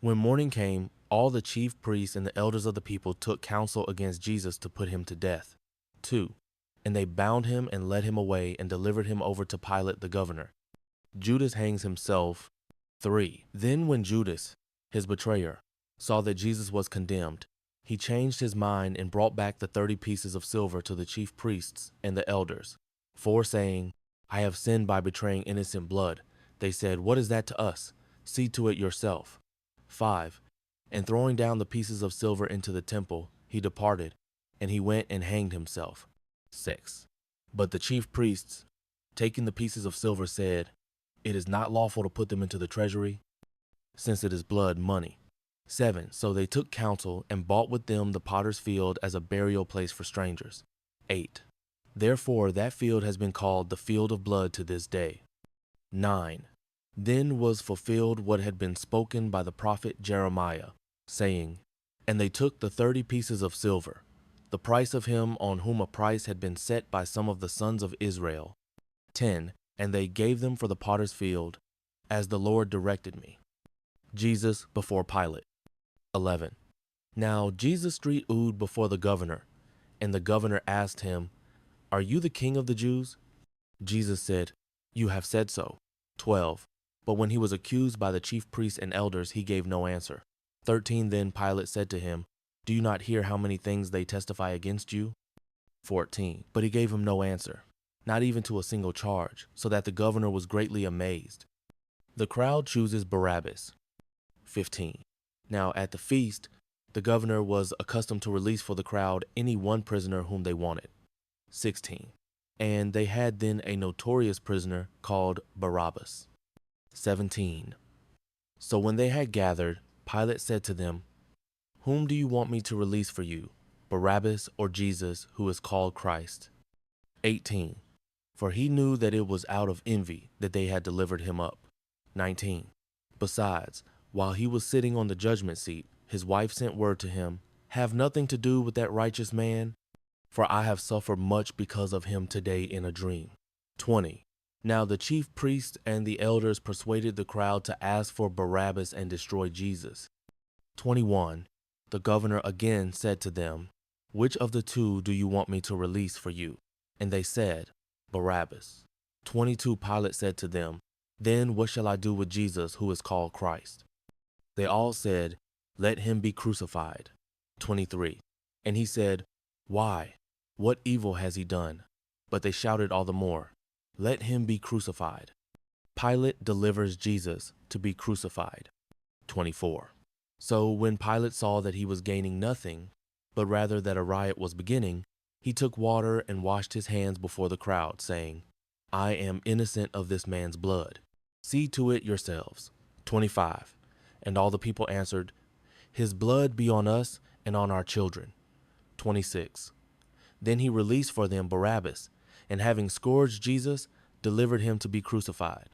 When morning came, all the chief priests and the elders of the people took counsel against Jesus to put him to death. 2. And they bound him and led him away and delivered him over to Pilate the governor. Judas hangs himself. 3. Then when Judas, his betrayer, saw that Jesus was condemned, he changed his mind and brought back the 30 pieces of silver to the chief priests and the elders. 4, saying, I have sinned by betraying innocent blood. They said, what is that to us? See to it yourself. 5. And throwing down the pieces of silver into the temple, he departed, and he went and hanged himself. 6. But the chief priests, taking the pieces of silver, said, it is not lawful to put them into the treasury, since it is blood money. 7. So they took counsel and bought with them the potter's field as a burial place for strangers. 8. Therefore that field has been called the field of blood to this day. 9. Then was fulfilled what had been spoken by the prophet Jeremiah, saying, and they took the 30 pieces of silver, the price of him on whom a price had been set by some of the sons of Israel. 10. And they gave them for the potter's field, as the Lord directed me. Jesus before Pilate. 11. Now Jesus street oohed before the governor, and the governor asked him, are you the king of the Jews? Jesus said, you have said so. 12. But when he was accused by the chief priests and elders, he gave no answer. 13. Then Pilate said to him, do you not hear how many things they testify against you? 14. But he gave him no answer, not even to a single charge, so that the governor was greatly amazed. The crowd chooses Barabbas. 15. Now at the feast, the governor was accustomed to release for the crowd any one prisoner whom they wanted. 16. And they had then a notorious prisoner called Barabbas. 17. So when they had gathered, Pilate said to them, whom do you want me to release for you, Barabbas or Jesus, who is called Christ? 18. For he knew that it was out of envy that they had delivered him up. 19. Besides, while he was sitting on the judgment seat, his wife sent word to him, have nothing to do with that righteous man, for I have suffered much because of him today in a dream. 20. Now the chief priests and the elders persuaded the crowd to ask for Barabbas and destroy Jesus. 21. The governor again said to them, which of the two do you want me to release for you? And they said, Barabbas. 22. Pilate said to them, then what shall I do with Jesus, who is called Christ? They all said, let him be crucified. 23. And he said, why? What evil has he done? But they shouted all the more, let him be crucified. Pilate delivers Jesus to be crucified. 24. So when Pilate saw that he was gaining nothing, but rather that a riot was beginning, he took water and washed his hands before the crowd, saying, I am innocent of this man's blood. See to it yourselves. 25. And all the people answered, his blood be on us and on our children. 26. Then he released for them Barabbas, and having scourged Jesus, delivered him to be crucified.